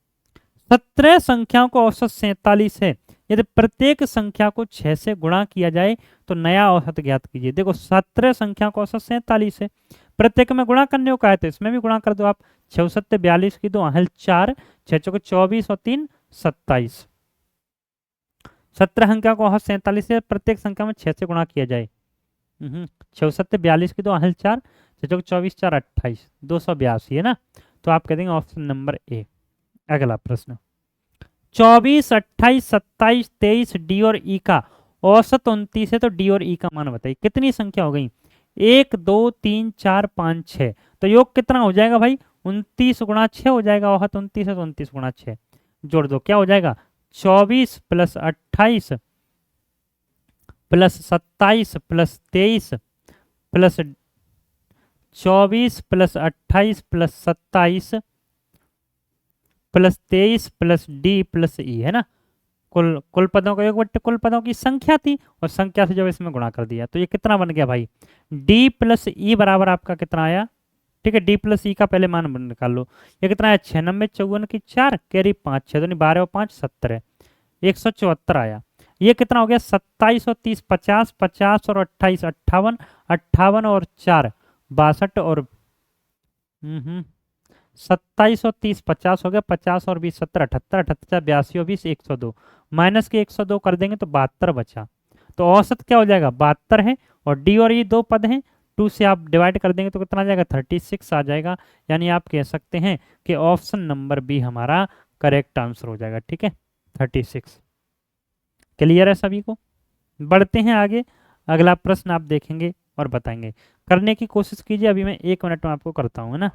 17 संख्याओं का औसत 47 है, यदि प्रत्येक संख्या को 6 से गुणा किया जाए तो नया औसत ज्ञात कीजिए। देखो 17 संख्या का औसत 47 है, प्रत्येक में गुणा करने को कहा है तो इसमें भी गुणा कर दो आप, 6 7 42 की 2 आहल 4, 6 चौके 24 और 3 27। 17 संख्या को औसत 47 है, प्रत्येक संख्या में 6 से गुणा किया जाए, 6 7 42 की 2 आहल 4, 6 चौके 24 4 28, 282 है ना। तो आप कह देंगे ऑप्शन नंबर ए। अगला प्रश्न, 24 28 27 23 डी और ई का औसत 29 है, तो डी और ई का मान बताइए। कितनी संख्या हो गई, 1 2 3 4 5 6, तो योग कितना हो जाएगा भाई, 29 गुणा 6 हो जाएगा। औसत 29 है तो 29 गुणा 6 जोड़ दो, क्या हो जाएगा, 24 plus 28 plus 27 plus 23 plus 24 plus 28 plus 27 plus 23 plus D plus E, है ना। कुल पदों का योग बट्टे कुल पदों की संख्या थी, और संख्या से जब इसमें गुणा कर दिया तो ये कितना बन गया भाई, डी प्लस ई बराबर आपका कितना आया। ठीक है, डी प्लस ई का पहले मान निकाल लो, ये कितना आया, 96 54 की 4 कैरी 5 6 12 और 5 17, 174 आया। ये कितना हो गया 27 और 30 50, 50 और 28 58, 58 और 4 62 और 27 और 30 50 हो गया, 50 और 20 70 78 78 82 और 20 102, माइनस के 102 कर देंगे तो 72 बचा। तो औसत क्या हो जाएगा 72 है, और डी और ये दो पद हैं, 2 से आप डिवाइड कर देंगे तो कितना आ जाएगा 36 आ जाएगा। यानी आप कह सकते हैं कि ऑप्शन नंबर बी हमारा करेक्ट आंसर हो जाएगा। ठीक है 36। क्लियर है सभी को? बढ़ते हैं आगे, अगला प्रश्न आप देखेंगे और बताएंगे। करने की कोशिश कीजिए, अभी मैं 1 मिनट में आपको करता हूँ, है ना।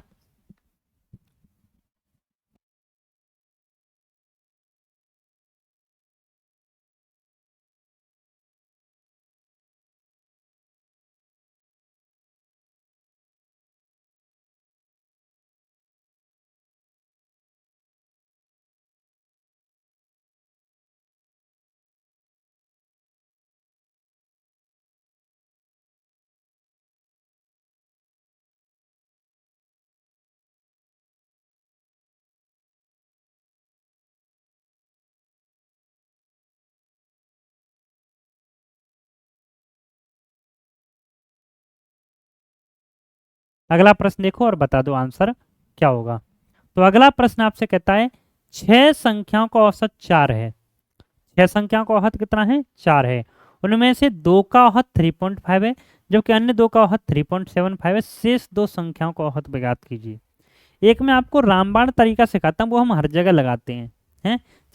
अगला प्रश्न देखो और बता दो आंसर क्या होगा। तो अगला प्रश्न आपसे कहता है 6 संख्याओं का औसत 4 है। 6 संख्याओं का औसत कितना है 4 है। उनमें से 2 का औसत 3.5 है, जबकि अन्य 2 का औसत 3.75 है। शेष 2 संख्याओं का औसत ज्ञात कीजिए। एक मैं आपको रामबाण तरीका सिखाता हूँ, वो हम हर जगह लगाते हैं।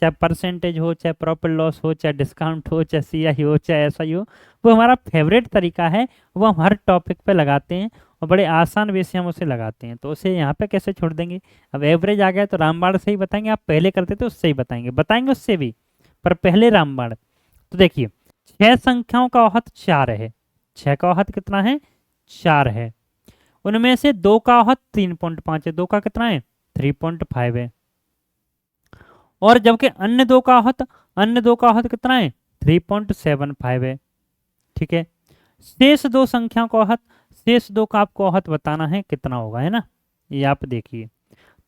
चाहे परसेंटेज हो, चाहे प्रॉफिट लॉस हो, चाहे डिस्काउंट हो, चाहे सीआई हो, चाहे ऐसा ही हो, वो हमारा फेवरेट तरीका है। वो हम हर टॉपिक पे लगाते हैं और बड़े आसान वे से हम उसे लगाते हैं। तो उसे यहाँ पे कैसे छोड़ देंगे। अब एवरेज आ गया तो रामबाण से ही बताएंगे, आप पहले करते थे उससे ही बताएंगे उससे भी, पर पहले रामबाण। तो देखिए 6 संख्याओं का औसत 4 है। 6 का औसत कितना है 4 है। उनमें से 2 का औसत 3.5 है, 2 का कितना है 3.5 है। और जबकि अन्य दो का औसत कितना है 3.75 है। ठीक है। शेष 2 संख्याओं का औसत, शेष 2 का आपको औसत बताना है कितना होगा, है ना। ये आप देखिए।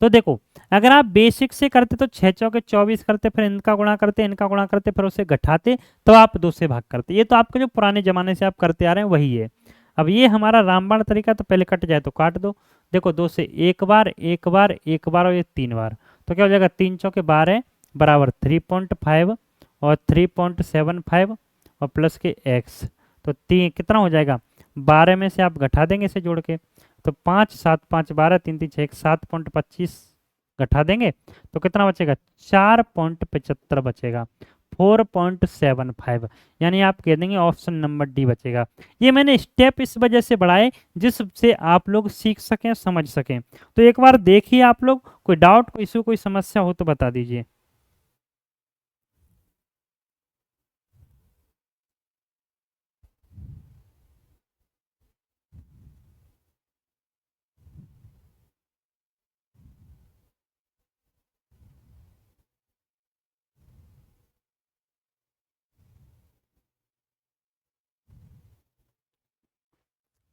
तो देखो अगर आप बेसिक से करते तो 6 चौके 24 करते, फिर इनका गुणा करते, फिर उसे घटाते, तो आप 2 से भाग करते। ये तो आपके जो पुराने जमाने से आप करते आ रहे हैं वही है। अब ये हमारा रामबाण तरीका, तो पहले कट जाए तो काट दो। देखो 2 से एक बार एक बार एक बार और ये 3 बार, तो क्या हो जाएगा 3 चौके 12 बराबर 3.5 और 3.75 और प्लस के एक्स। तो 3 कितना हो जाएगा 12 में से आप घटा देंगे इसे जोड़ के, तो 5 7 5 12 3 3 6 7.25 घटा देंगे तो कितना बचेगा 4.75 बचेगा, 4.75। यानी आप कह देंगे ऑप्शन नंबर डी बचेगा। ये मैंने स्टेप इस वजह से बढ़ाए जिससे आप लोग सीख सकें, समझ सकें। तो एक बार देखिए आप लोग, कोई डाउट, कोई इशू, कोई समस्या हो तो बता दीजिए।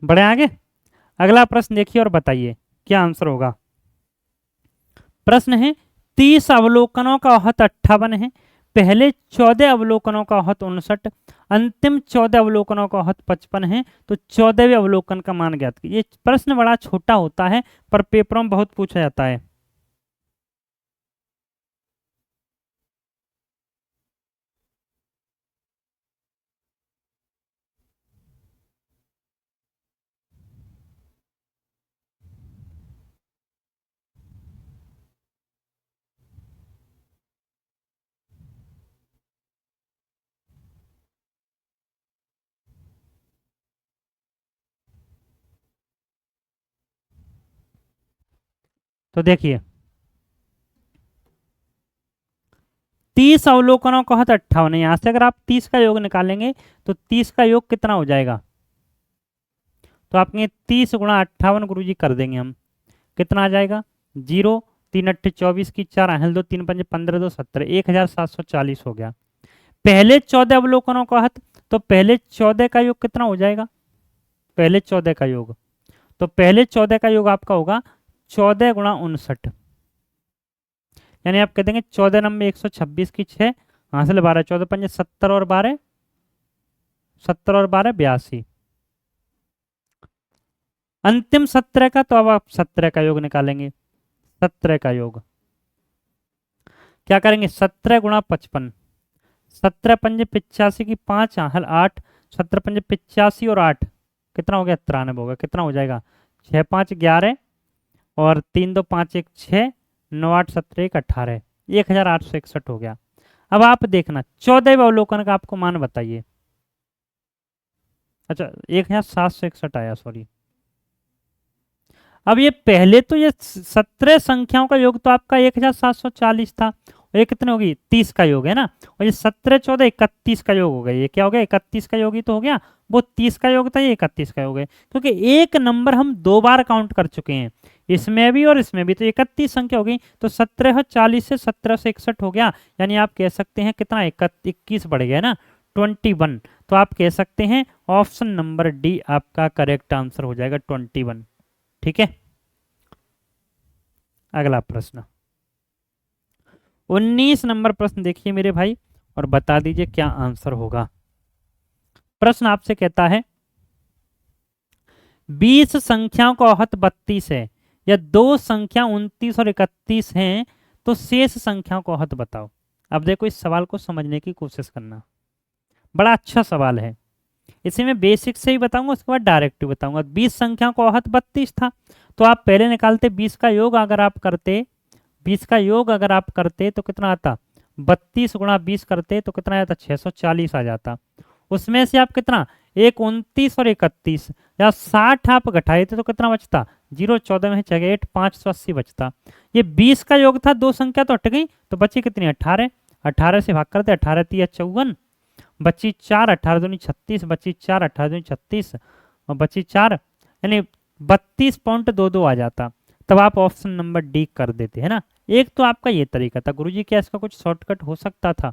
बढ़े आगे, अगला प्रश्न देखिए और बताइए क्या आंसर होगा। प्रश्न है 30 अवलोकनों का औसत 58 है। पहले 14 अवलोकनों का औसत 59, अंतिम 14 अवलोकनों का औसत 55 है। तो 14वें अवलोकन का मान ज्ञात कीजिए। ये प्रश्न बड़ा छोटा होता है पर पेपरों में बहुत पूछा जाता है। तो देखिए 30 अवलोकनों का औसत 58 है। यहां से अगर आप 30 का योग निकालेंगे तो 30 का योग कितना हो जाएगा, तो आपने 30 गुणा 58 गुरु जी कर देंगे हम, कितना आ जाएगा 0 3 अट्ठे 24 की 4 आहल 2 3 पंजे 15 2 17 1740 हो गया। पहले 14 अवलोकनों का औसत, तो पहले 14 का योग कितना हो जाएगा, पहले 14 का योग, तो पहले 14 का योग आपका होगा 14 गुणा 59। यानी आप कह देंगे 14 नंबर 126 की 6 हासिल 12, 14 पंजे 70 और 12, 70 और 12 82। अंतिम 17 का, तो अब आप 17 का योग निकालेंगे। 17 का योग क्या करेंगे, 17 गुणा 55, 17 पंजे 85 की 5 8, 17 पंजे 85 और 8 कितना हो गया, 93 होगा। कितना हो जाएगा, 6 5 11 और 3 2 5 1 6, 9 8 17 1 18, 1861 हो गया। अब आप देखना 14वें अवलोकन का आपको मान बताइए। अच्छा 1761 आया, सॉरी। अब ये पहले तो ये 17 संख्याओं का योग तो आपका 1740 था, और ये कितने होगी, 30 का योग है ना। और ये 17 14 31 का योग हो गया। ये क्या हो गया, 31 का योग ही तो हो गया। वो 30 का योग था, ये 31 का योग है, क्योंकि एक नंबर हम 2 बार काउंट कर चुके हैं, इसमें भी और इसमें भी। तो 31 संख्या हो गई, तो 1740 से 1761 हो गया। यानी आप कह सकते हैं कितना, 21 बढ़ गया ना, 21। तो आप कह सकते हैं ऑप्शन नंबर डी आपका करेक्ट आंसर हो जाएगा, 21। ठीक है। अगला प्रश्न 19 नंबर प्रश्न देखिए मेरे भाई, और बता दीजिए क्या आंसर होगा। प्रश्न आपसे कहता है 20 संख्याओं का औसत 32 है, या दो संख्या 29 और 31 हैं, तो शेष संख्याओं का औसत बताओ। अब देखो इस सवाल को समझने की कोशिश करना, बड़ा अच्छा सवाल है। इसे मैं बेसिक से ही बताऊंगा, उसके बाद डायरेक्ट बताऊंगा। 20 संख्याओं का औसत 32 था, तो आप पहले निकालते 20 का योग अगर आप करते, 20 का योग अगर आप करते तो कितना आता, 32 गुणा 20 करते तो कितना आता, 640 आ जाता। उसमें से आप कितना, एक 29 और 31 या 60 आप घटाए थे तो कितना बचता, 0 14 में जगह 8 580 बचता। ये 20 का योग था, दो संख्या तो हट गई, तो बची कितनी, 18। 18 से भाग करते, 18 3 54, बची 4, 18 दूनी 36, बची 4, 18 दूनी 36 और बची 4, यानी 32.22 आ जाता। तब आप ऑप्शन नंबर डी कर देते हैं ना। एक तो आपका ये तरीका था। गुरुजी क्या इसका कुछ शॉर्टकट हो सकता था?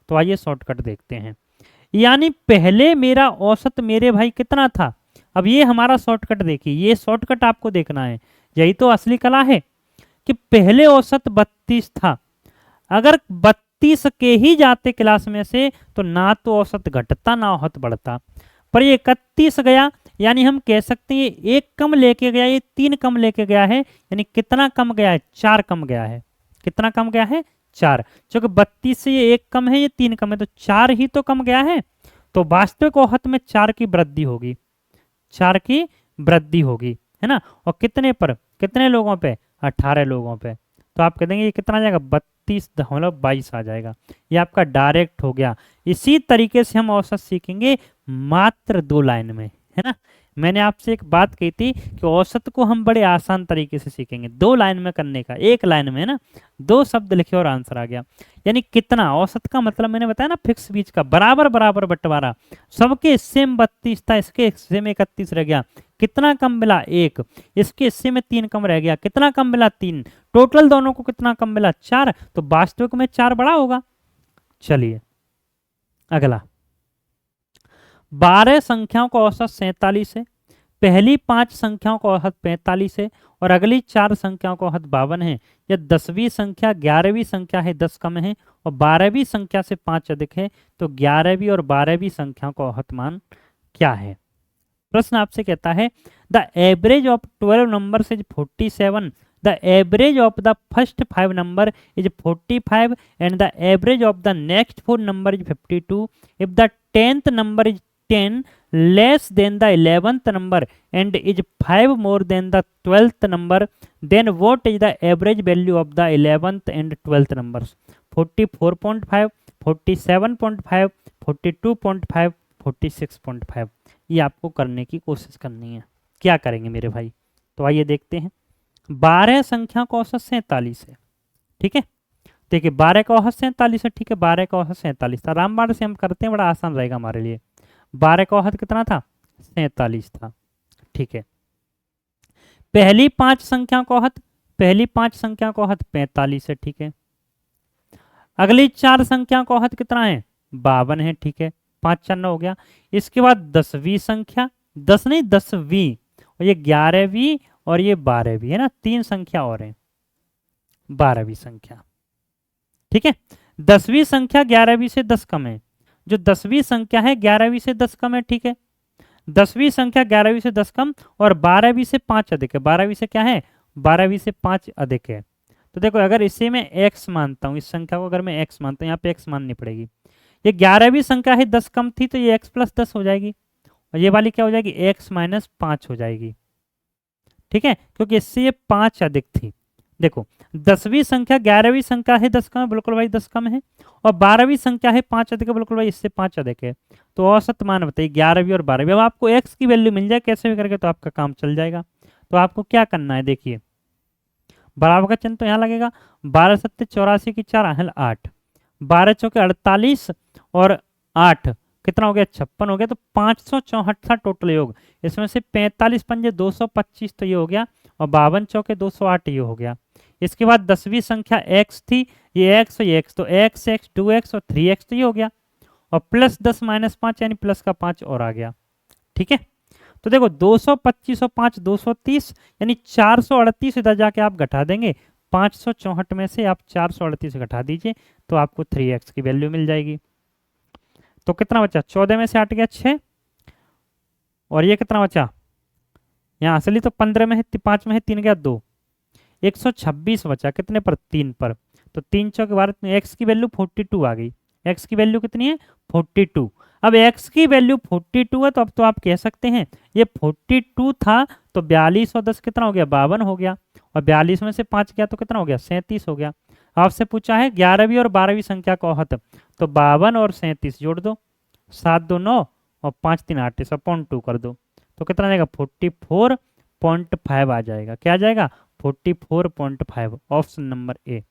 तो आइए शॉर्टकट देखते हैं। यानी पहले मेरा औसत मेरे भाई कितना था, अब ये हमारा शॉर्टकट देखिए, ये शॉर्टकट आपको देखना है, यही तो असली कला है कि पहले औसत 32 था। अगर 32 के ही जाते क्लास में से तो ना तो औसत घटता ना औसत बढ़ता, पर ये 31 गया, यानी हम कह सकते हैं एक कम लेके गया, ये 3 कम लेके गया है। यानी कितना कम गया है, 4 कम गया है। कितना कम गया है, 4। क्योंकि 32 से ये 1 कम है, ये 3 कम है, तो 4 ही तो कम गया है। तो वास्तविक औसत में 4 की वृद्धि होगी, 4 की वृद्धि होगी, है ना। और कितने पर, कितने लोगों पे, 18 लोगों पे। तो आप कह देंगे ये कितना आ जाएगा, 32.22 आ जाएगा। ये आपका डायरेक्ट हो गया। इसी तरीके से हम औसत सीखेंगे मात्र 2 लाइन में, है ना। मैंने आपसे एक बात कही थी कि औसत को हम बड़े आसान तरीके से सीखेंगे, 2 लाइन में करने का, 1 लाइन में, है ना। 2 शब्द लिखे और आंसर आ गया। यानी कितना, औसत का मतलब मैंने बताया ना, फिक्स बीच का बराबर बराबर बंटवारा। सबके हिस्से में 32 था, इसके हिस्से में 31 रह गया। कितना कम मिला, 1। इसके हिस्से में 3 कम रह गया, कितना कम मिला, 3। टोटल दोनों को कितना कम मिला, 4। तो वास्तविक में 4 बड़ा होगा। चलिए अगला, 12 संख्याओं का औसत 47 है, पहली 5 संख्याओं का औसत 45 है, और अगली 4 संख्याओं का औसत 52 है। यह 10वीं संख्या 11वीं संख्या है, 10 कम है, और 12वीं संख्या से 5 अधिक है, तो 11वीं और 12वीं संख्याओं का औसत मान क्या है। प्रश्न आपसे कहता है the average of 12 numbers is 47, the average of the first 5 number is 45 and the average of the next 4 number is 52। If the 10th number is 10 less than the 11th number and is 5 more than the 12th number, then what is the average value of the 11th and 12th numbers? 44.5, 47.5, 42.5, 46.5। ये आपको करने की कोशिश करनी है। क्या करेंगे मेरे भाई, तो आइए देखते हैं। 12 संख्या का औसत 47 है, ठीक है। देखिए 12 का औसत 47 है, ठीक है। 12 का औसत 47 था, रामबाण से हम करते हैं, बड़ा आसान रहेगा हमारे लिए। 12 का औसत कितना था, 47 था, ठीक है। पहली 5 संख्या का औसत, पहली 5 संख्या का औसत 45 है, ठीक है। अगली 4 संख्या का औसत कितना है, 52 है, ठीक है। 5 4 9 हो गया। इसके बाद 10वीं संख्या, 10 नहीं 10वीं, और ये 11वीं और ये 12वीं, है ना। 3 संख्या और है, 12वीं संख्या, ठीक है। 10वीं संख्या 11वीं से 10 कम है। जो 10वीं संख्या है 11वीं से 10 कम है, ठीक है। 10वीं संख्या 11वीं से 10 कम और 12वीं से 5 अधिक है। 12वीं से क्या है? 12वीं से 5 अधिक है। तो देखो अगर इसे मैं x मानता हूँ, इस संख्या को अगर मैं x मानता हूँ, यहाँ पे x माननी पड़ेगी। ये 11वीं संख्या है, 10 कम थी तो ये x प्लस 10 हो जाएगी और ये वाली क्या हो जाएगी? x माइनस 5 हो जाएगी, ठीक है, क्योंकि इससे ये 5 अधिक थी। देखो 10वीं संख्या 11वीं संख्या है 10 कम है, बिल्कुल भाई 10 कम है, और 12वीं संख्या है 5 अधिक है, बिल्कुल भाई इससे 5 अधिक है। तो औसत मान बताइए 11वीं और 12वीं। अब आपको x की वैल्यू मिल जाए कैसे भी करके तो आपका काम चल जाएगा। तो आपको क्या करना है, देखिए बराबर का चिन्ह तो यहाँ लगेगा। 12 सत्ते 84 की 4 आहल 8, 12 चौके 48 और 8 कितना हो गया? 56 हो गया। तो 564 था टोटल योग। इसमें से 45 पंजे 225 तो ये हो गया, और 52 चौके 208 ये हो गया। इसके बाद 10वीं संख्या x थी, ये x और ये x, तो x x 2x और 3x तो ये हो गया, और प्लस 10 माइनस 5 यानी प्लस का 5 और आ गया, ठीक है। तो देखो 225 और 5 230 यानी 438 इधर जाके आप घटा देंगे। 564 में से आप 438 घटा दीजिए तो आपको 3x की वैल्यू मिल जाएगी। तो कितना बचा? 14 में से 8 गया 6, और ये कितना बचा? यहाँ असली तो 15 में है, 5 में है, 3 गया 2, 126 बचा। कितने पर? 3 पर। तो 3 चौके 12 में x की वैल्यू 42 आ गई। x की वैल्यू कितनी है? 42। अब x की वैल्यू 42 है तो अब तो आप कह सकते हैं ये 42 था, तो 42 और 10 कितना हो गया? 52 हो गया, और 42 में से 5 गया तो कितना हो गया? 37 हो गया। आपसे पूछा है 11वीं और 12वीं संख्या का औसत, तो 52 और 37 जोड़ दो, 7 2 9 और 5 3 8, इस अपॉन 2 कर दो तो कितना आ जाएगा? 44.5 आ जाएगा। क्या आ जाएगा? 44.5, ऑप्शन नंबर ए।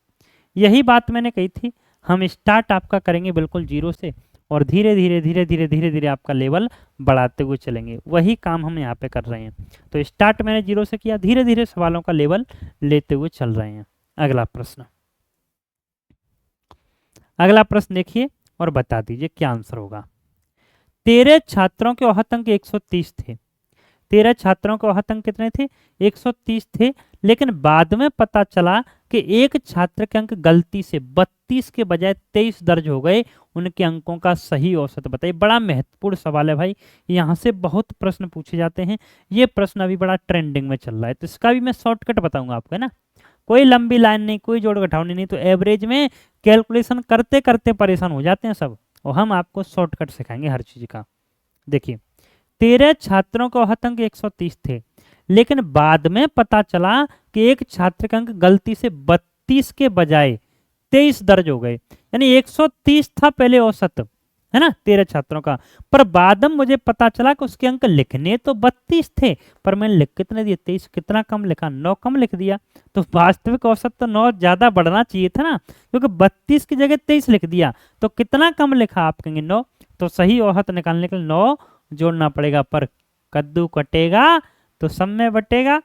यही बात मैंने कही थी, हम स्टार्ट आपका करेंगे बिल्कुल जीरो से, और धीरे धीरे धीरे धीरे धीरे धीरे आपका लेवल बढ़ाते हुए चलेंगे। वही काम हम यहाँ पे कर रहे हैं। तो स्टार्ट मैंने जीरो से किया, धीरे धीरे सवालों का लेवल लेते हुए चल रहे हैं। अगला प्रश्न, अगला प्रश्न देखिए और बता दीजिए क्या आंसर होगा। 13 छात्रों के औसत अंक 130 थे। 13 छात्रों के औसत अंक कितने थे? 130 थे। लेकिन बाद में पता चला कि एक छात्र के अंक गलती से 32 के बजाय 23 दर्ज हो गए। उनके अंकों का सही औसत बताइए। बड़ा महत्वपूर्ण सवाल है भाई, यहाँ से बहुत प्रश्न पूछे जाते हैं। ये प्रश्न अभी बड़ा ट्रेंडिंग में चल रहा है, तो इसका भी मैं शॉर्टकट बताऊंगा आपको, है ना। कोई लंबी लाइन नहीं, कोई जोड़ घटावनी नहीं, तो एवरेज में कैलकुलेशन करते करते परेशान हो जाते हैं सब, और हम आपको शॉर्टकट सिखाएंगे हर चीज का। देखिए 13 छात्रों के औसत अंक 130 थे, लेकिन बाद में पता चला कि एक छात्र का अंक गलती से 32 के बजाय 23 दर्ज हो गए। यानी 130 था पहले औसत, है ना, 13 छात्रों का, पर बाद में मुझे पता चला कि उसके अंक लिखने तो 32 थे, पर मैंने लिख कितने दिए? 23। कितना कम लिखा? 9 कम लिख दिया। तो वास्तविक औसत तो 9 ज्यादा बढ़ना चाहिए था ना, क्योंकि 32 की जगह 23 लिख दिया। तो कितना कम लिखा? आप कहेंगे 9। तो सही औसत निकालने के लिए 9 जोड़ना पड़ेगा। पर कद्दू कटेगा तो सब में बटेगा,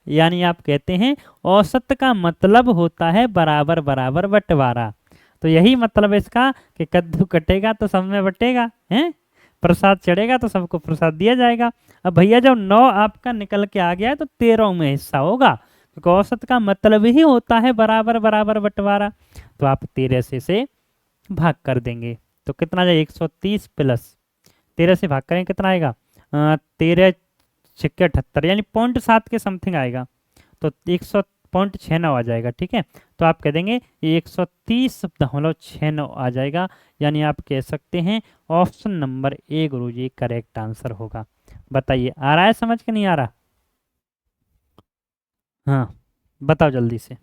यानी आप कहते हैं औसत का मतलब होता है बराबर बराबर बंटवारा। तो यही मतलब है इसका कि कद्दू कटेगा तो सब में बटेगा, हैं, प्रसाद चढ़ेगा तो सबको प्रसाद दिया जाएगा। अब भैया जब 9 आपका निकल के आ गया है तो 13 में हिस्सा होगा, क्योंकि औसत का मतलब ही होता है बराबर बराबर बंटवारा। तो आप 13 से भाग कर देंगे तो कितना जाए? 130 प्लस 13 से भाग करें कितना आएगा? 13 छक्के 78, यानी 0.7 के समथिंग आएगा। तो 100.69 आ जाएगा, ठीक है। तो आप कह देंगे 130.69 आ जाएगा, यानी आप कह सकते हैं option number A Guruji correct answer होगा। बताइए आ रहा है समझ के नहीं आ रहा? हाँ बताओ जल्दी से।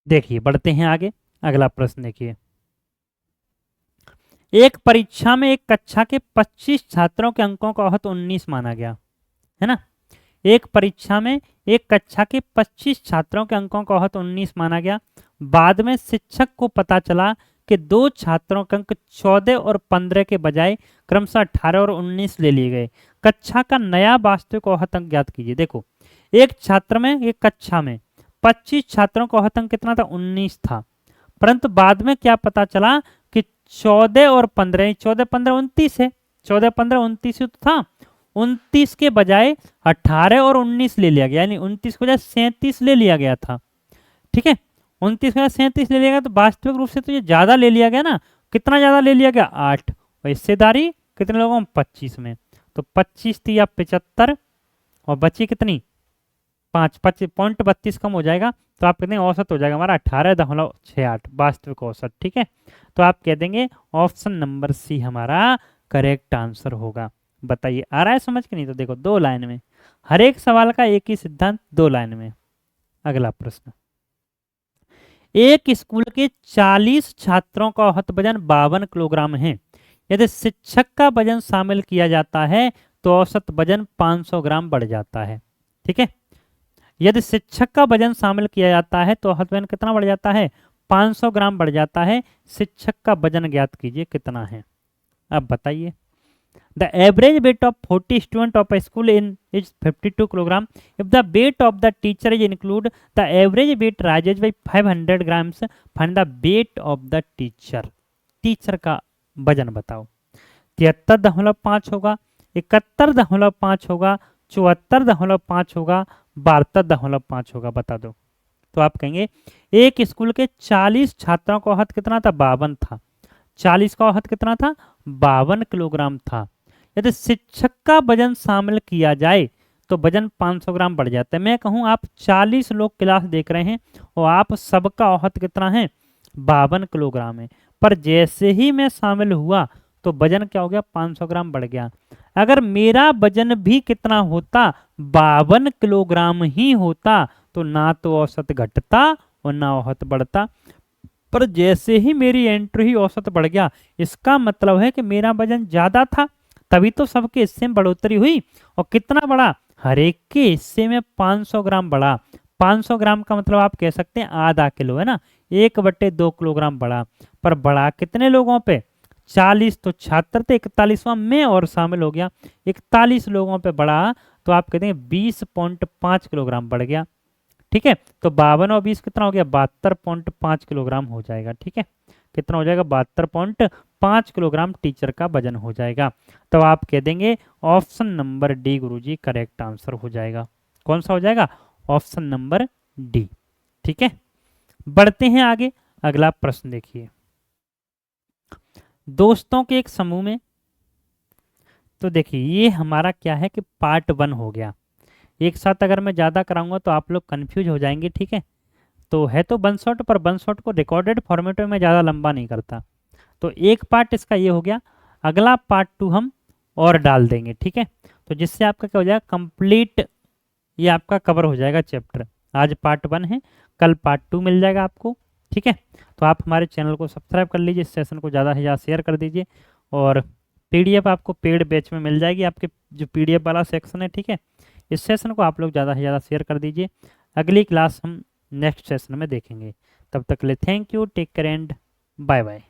देखिए बढ़ते हैं आगे, अगला प्रश्न देखिए। एक परीक्षा में एक कक्षा के 25 छात्रों के अंकों का औसत 19 माना गया, है ना। एक परीक्षा में एक कक्षा के 25 छात्रों के अंकों का औसत 19 माना गया। बाद में शिक्षक को पता चला के दो छात्रों के अंक 14 और 15 के बजाय क्रमशः 18 और 19 ले लिए गए। कक्षा का नया वास्तविक औसत अंक ज्ञात कीजिए। देखो, एक छात्र में, एक कक्षा में 25 छात्रों का औसत अंक कितना था? 19 था। परंतु बाद में क्या पता चला कि 14 और 15, 14 15 29 है, 14 15 29 तो था, 29 के बजाय 18 और 19 ले लिया गया, यानी 29 के बजाय 37 ले लिया गया था। ठीक है, 29 के बजाय 37 ले लिया गया, तो वास्तविक रूप से तो ये ज्यादा ले लिया गया ना। कितना ज्यादा ले लिया गया? 8। और हिस्सेदारी कितने लोगों में? 25 में। तो 25 थी या 75 और बची कितनी? 5, 25.32 कम हो जाएगा, तो आप कहते हैं औसत हो जाएगा हमारा 18.68 वास्तविक औसत। ठीक है, तो आप कह देंगे ऑप्शन नंबर सी हमारा करेक्ट आंसर होगा। बताइए आ रहा है समझ के? नहीं तो देखो 2 लाइन में, हर एक सवाल का एक ही सिद्धांत 2 लाइन में। अगला प्रश्न, एक स्कूल के 40 छात्रों का औसत वजन 52 किलोग्राम है। यदि शिक्षक का वजन शामिल किया जाता है तो औसत वजन 500 ग्राम बढ़ जाता है। ठीक है, यदि शिक्षक का वजन शामिल किया जाता है तो औसत वजन कितना बढ़ जाता है? 500 ग्राम बढ़ जाता है। शिक्षक का वजन ज्ञात कीजिए कितना है। अब बताइए, the average weight of 40 student of A school in is 52 kilogram. If the weight of the teacher is include the average weight rises by 500 grams, find the weight of the teacher. Teacher का वजन बताओ। 73.5 होगा, 71.5 होगा, 74.5 होगा, 72.5 होगा, बता दो। तो आप कहेंगे एक स्कूल के 40 छात्रों का औसत कितना था? 52 था। 40 का औसत कितना था? 52 किलोग्राम था। यदि शिक्षक का वजन शामिल किया जाए तो वजन 500 ग्राम बढ़ जाता है। मैं कहूँ आप 40 लोग क्लास देख रहे हैं और आप सबका औसत कितना है? 52 किलोग्राम है, पर जैसे ही मैं शामिल हुआ तो वजन क्या हो गया? 500 ग्राम बढ़ गया। अगर मेरा वजन भी कितना होता? 52 किलोग्राम ही होता, तो ना तो औसत घटता और ना औसत बढ़ता। पर जैसे ही मेरी एंट्री औसत बढ़ गया, इसका मतलब है कि मेरा वजन ज्यादा था, तभी तो सबके हिस्से में बढ़ोतरी हुई। और कितना बढ़ा? हर एक के हिस्से में 500 ग्राम बढ़ा। 500 ग्राम का मतलब आप कह सकते हैं आधा किलो, है ना। 1/2 किलोग्राम बढ़ा, पर बढ़ा कितने लोगों पे? 40। तो छात्र थे, 41वां में और शामिल हो गया, 41 लोगों पे बढ़ा, तो आप कहते हैं 20.5 किलोग्राम बढ़ गया। ठीक है, तो 52 और 20 कितना हो गया? 72.5 किलोग्राम हो जाएगा। ठीक है, कितना हो जाएगा? 72.5 किलोग्राम टीचर का वजन हो जाएगा। तो आप कह देंगे ऑप्शन नंबर डी गुरुजी करेक्ट आंसर हो जाएगा। कौन सा हो जाएगा? Option number D. ठीक है, बढ़ते हैं आगे। अगला प्रश्न देखिए, दोस्तों के एक समूह में, तो देखिए ये हमारा क्या है कि पार्ट 1 हो गया। एक साथ अगर मैं ज़्यादा कराऊंगा तो आप लोग कंफ्यूज हो जाएंगे। ठीक है, तो है तो वन शॉट, पर वन शॉट को रिकॉर्डेड फॉर्मेट में मैं ज़्यादा लंबा नहीं करता। तो एक पार्ट इसका ये हो गया, अगला पार्ट 2 हम और डाल देंगे। ठीक है, तो जिससे आपका क्या हो जाएगा? कंप्लीट ये आपका कवर हो जाएगा चैप्टर। आज पार्ट 1 है, कल पार्ट 2 मिल जाएगा आपको। ठीक है, तो आप हमारे चैनल को सब्सक्राइब कर लीजिए, इस सेशन को ज़्यादा से ज़्यादा शेयर कर दीजिए, और पीडीएफ आपको पेड बैच में मिल जाएगी, आपके जो पीडीएफ वाला सेक्शन है। ठीक है, इस सेशन को आप लोग ज़्यादा से ज़्यादा शेयर कर दीजिए। अगली क्लास हम नेक्स्ट सेशन में देखेंगे। तब तक के लिए thank you, take care and bye bye.